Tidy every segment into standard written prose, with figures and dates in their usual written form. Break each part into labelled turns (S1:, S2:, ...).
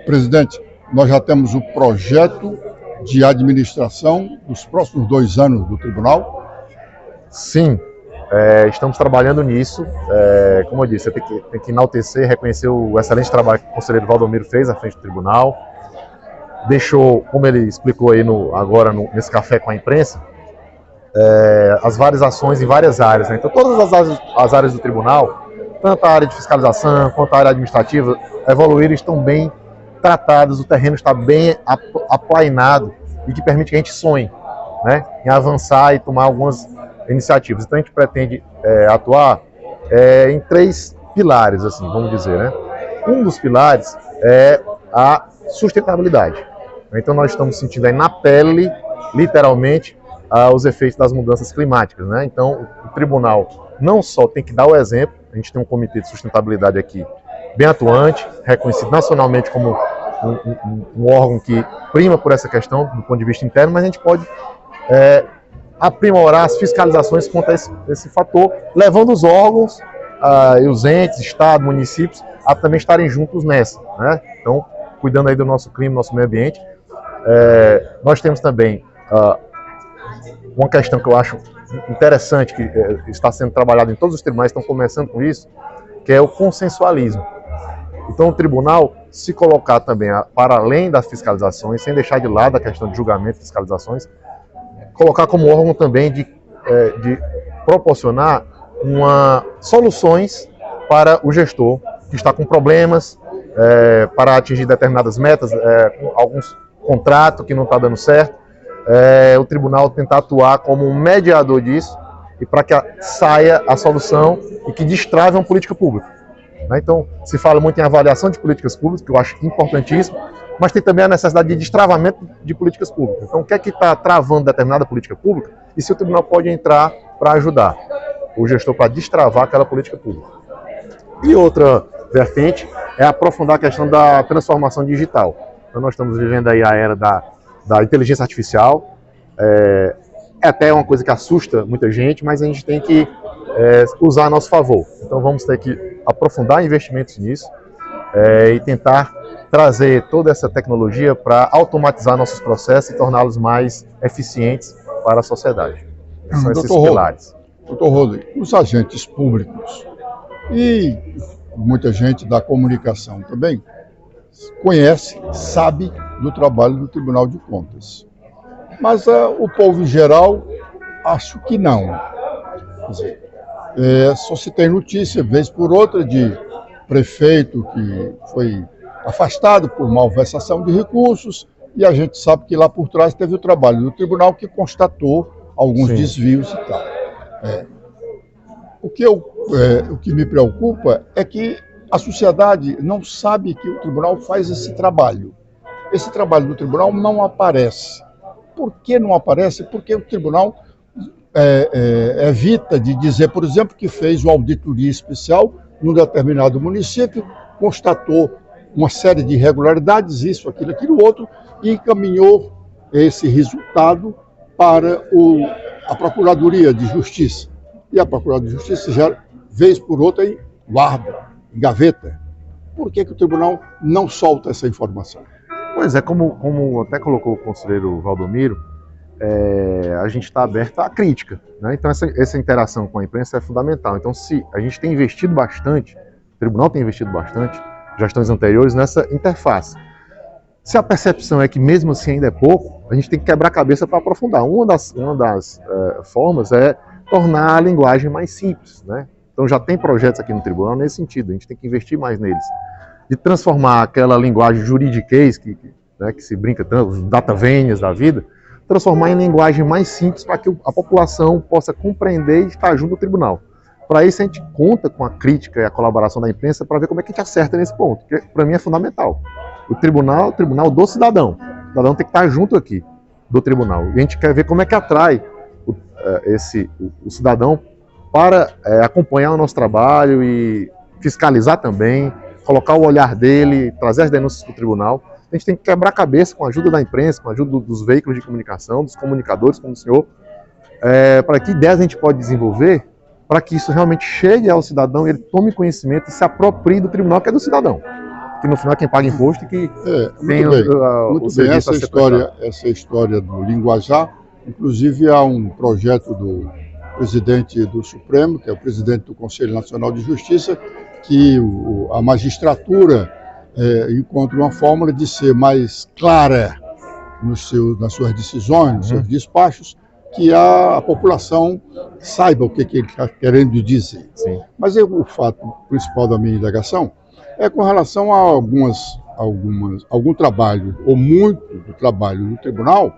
S1: Presidente, nós já temos o projeto de administração dos próximos 2 anos do tribunal?
S2: Sim, estamos trabalhando nisso. Como eu disse, tem que enaltecer, reconhecer o excelente trabalho que o conselheiro Valdomiro fez à frente do tribunal. Deixou, como ele explicou aí agora nesse café com a imprensa, as várias ações em várias áreas, né? Então todas as áreas do tribunal, tanto a área de fiscalização quanto a área administrativa, evoluíram e estão bem tratadas, o terreno está bem aplainado e que permite que a gente sonhe, né, em avançar e tomar algumas iniciativas. Então a gente pretende atuar em 3 pilares, assim, vamos dizer, né? Um dos pilares é a sustentabilidade. Então nós estamos sentindo aí na pele, literalmente, os efeitos das mudanças climáticas, né? Então o tribunal não só tem que dar o exemplo, a gente tem um comitê de sustentabilidade aqui bem atuante, reconhecido nacionalmente como um órgão que prima por essa questão do ponto de vista interno, mas a gente pode aprimorar as fiscalizações quanto a esse fator, levando os órgãos e os entes, Estado, municípios, a também estarem juntos nessa, né? Então, cuidando aí do nosso clima, do nosso meio ambiente. Nós temos também uma questão que eu acho interessante, que está sendo trabalhada em todos os tribunais, estão começando com isso, que é o consensualismo. Então o tribunal se colocar também para além das fiscalizações, sem deixar de lado a questão de julgamento e fiscalizações, colocar como órgão também de proporcionar soluções para o gestor que está com problemas, para atingir determinadas metas, alguns contratos que não está dando certo, o tribunal tentar atuar como um mediador disso e para que saia a solução e que destrave uma política pública. Então, se fala muito em avaliação de políticas públicas, que eu acho importantíssimo, mas tem também a necessidade de destravamento de políticas públicas. Então, o que é que está travando determinada política pública e se o tribunal pode entrar para ajudar o gestor para destravar aquela política pública. E outra vertente é aprofundar a questão da transformação digital. Então, nós estamos vivendo aí a era da inteligência artificial, é até uma coisa que assusta muita gente, mas a gente tem que usar a nosso favor. Então vamos ter que aprofundar investimentos nisso e tentar trazer toda essa tecnologia para automatizar nossos processos e torná-los mais eficientes para a sociedade. São esses pilares.
S1: Doutor Rodrigo, os agentes públicos e muita gente da comunicação também conhece, sabe do trabalho do Tribunal de Contas. Mas o povo em geral, acho que não. Quer dizer, só se tem notícia, vez por outra, de prefeito que foi afastado por malversação de recursos, e a gente sabe que lá por trás teve o trabalho do tribunal que constatou alguns desvios e tal. O que me preocupa é que a sociedade não sabe que o tribunal faz esse trabalho. Esse trabalho do tribunal não aparece. Por que não aparece? Porque o tribunal evita de dizer, por exemplo, que fez uma auditoria especial num determinado município, constatou uma série de irregularidades, isso, aquilo, outro, e encaminhou esse resultado para a Procuradoria de Justiça. E a Procuradoria de Justiça já, vez por outra, guarda, gaveta. Por que o tribunal não solta essa informação?
S2: Pois é, como até colocou o conselheiro Valdomiro, a gente está aberto à crítica, né? Então essa interação com a imprensa é fundamental. Então se a gente tem investido bastante, o tribunal tem investido bastante, gestões anteriores, nessa interface. Se a percepção é que mesmo assim ainda é pouco, a gente tem que quebrar a cabeça para aprofundar. Uma das formas é tornar a linguagem mais simples, né? Então já tem projetos aqui no tribunal nesse sentido, a gente tem que investir mais neles. De transformar aquela linguagem juridiquês, que se brinca tanto, os data vênias da vida, transformar em linguagem mais simples para que a população possa compreender e estar junto ao tribunal. Para isso a gente conta com a crítica e a colaboração da imprensa para ver como é que a gente acerta nesse ponto, que para mim é fundamental. O tribunal do cidadão. O cidadão tem que estar junto aqui do tribunal. E a gente quer ver como é que atrai o cidadão para acompanhar o nosso trabalho e fiscalizar também, colocar o olhar dele, trazer as denúncias para o tribunal. A gente tem que quebrar a cabeça com a ajuda da imprensa, com a ajuda dos veículos de comunicação, dos comunicadores, como o senhor, para que ideias a gente pode desenvolver para que isso realmente chegue ao cidadão e ele tome conhecimento e se aproprie do tribunal, que é do cidadão. que no final quem paga imposto e que tem
S1: muito bem. Essa história do linguajar, inclusive há um projeto do presidente do Supremo, que é o presidente do Conselho Nacional de Justiça, que a magistratura encontra uma fórmula de ser mais clara nas suas decisões, nos seus despachos, que a população saiba o que ele está querendo dizer.
S2: Sim.
S1: Mas o fato principal da minha indagação é com relação a algum trabalho, ou muito do trabalho do tribunal,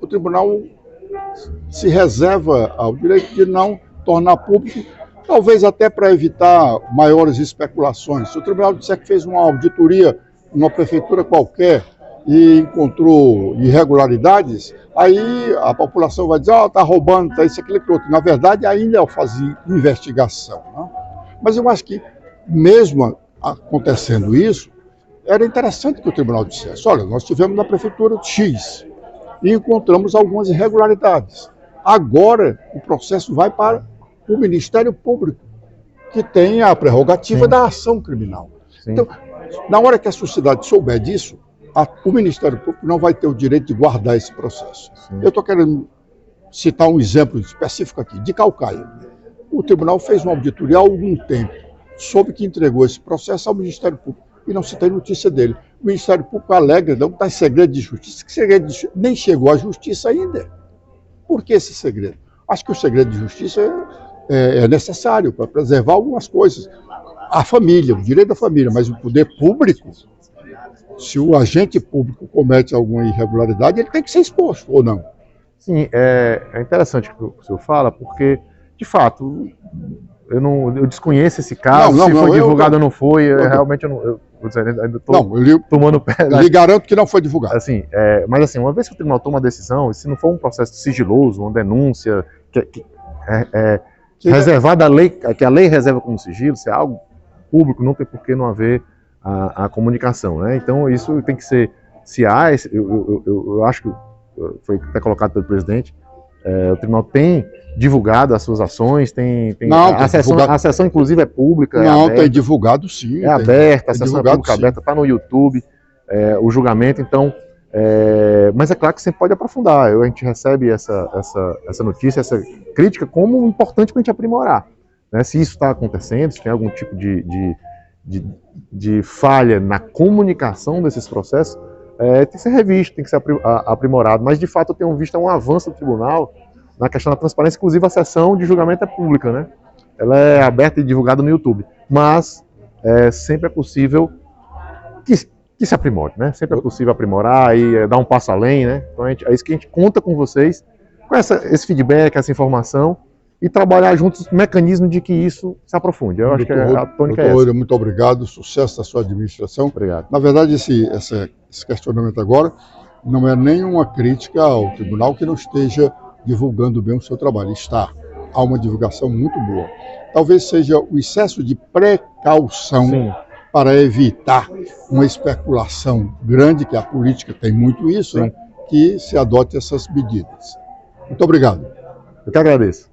S1: o tribunal se reserva ao direito de não tornar público, talvez até para evitar maiores especulações. Se o tribunal disser que fez uma auditoria numa prefeitura qualquer e encontrou irregularidades, aí a população vai dizer, está roubando, está isso, aquilo, outro. Na verdade, ainda é fazer investigação. Né? Mas eu acho que, mesmo acontecendo isso, era interessante que o tribunal dissesse, olha, nós tivemos na prefeitura X e encontramos algumas irregularidades. Agora, o processo vai para o Ministério Público, que tem a prerrogativa da ação criminal. Sim. Então, na hora que a sociedade souber disso, o Ministério Público não vai ter o direito de guardar esse processo. Sim. Eu estou querendo citar um exemplo específico aqui, de Caucaia. O tribunal fez uma auditoria há algum tempo, soube que entregou esse processo ao Ministério Público e não se tem notícia dele. O Ministério Público alega, não, está em segredo de justiça, que segredo de justiça nem chegou à justiça ainda. Por que esse segredo? Acho que o segredo de justiça é necessário para preservar algumas coisas. A família, o direito da família, mas o poder público, se o agente público comete alguma irregularidade, ele tem que ser exposto, ou não?
S2: Sim, é interessante o que o senhor fala, porque, de fato, eu desconheço esse caso, se foi divulgado ou não foi, realmente eu ainda estou tomando pé.
S1: Eu lhe garanto que não foi divulgado.
S2: Assim, mas assim, uma vez que o tribunal toma uma decisão, se não for um processo sigiloso, uma denúncia, reservada à lei, que a lei reserva como sigilo, se é algo público, não tem por que não haver a comunicação, né? Então isso tem que ser, se há, eu acho que foi até colocado pelo presidente, o tribunal tem divulgado as suas ações, a sessão inclusive é pública.
S1: Não, tem divulgado sim.
S2: É aberta, a sessão é pública aberta, está no YouTube, o julgamento, então, mas é claro que sempre pode aprofundar. A gente recebe essa notícia, essa crítica como importante para a gente aprimorar, né? Se isso está acontecendo, se tem algum tipo de falha na comunicação desses processos, tem que ser revisto, tem que ser aprimorado. Mas, de fato, eu tenho visto um avanço do tribunal na questão da transparência. Inclusive, a sessão de julgamento é pública, né? Ela é aberta e divulgada no YouTube. Mas sempre é possível que se aprimore, né? Sempre é possível aprimorar e dar um passo além, né? Então, é isso que a gente conta com vocês, com esse feedback, essa informação, e trabalhar juntos o mecanismo de que isso se aprofunde. Eu acho que a tônica é essa.
S1: Muito obrigado, sucesso da sua administração.
S2: Obrigado.
S1: Na verdade, esse questionamento agora não é nenhuma crítica ao tribunal que não esteja divulgando bem o seu trabalho. Há uma divulgação muito boa. Talvez seja o excesso de precaução. Sim. Para evitar uma especulação grande, que a política tem muito isso, né, que se adote essas medidas. Muito obrigado.
S2: Eu que agradeço.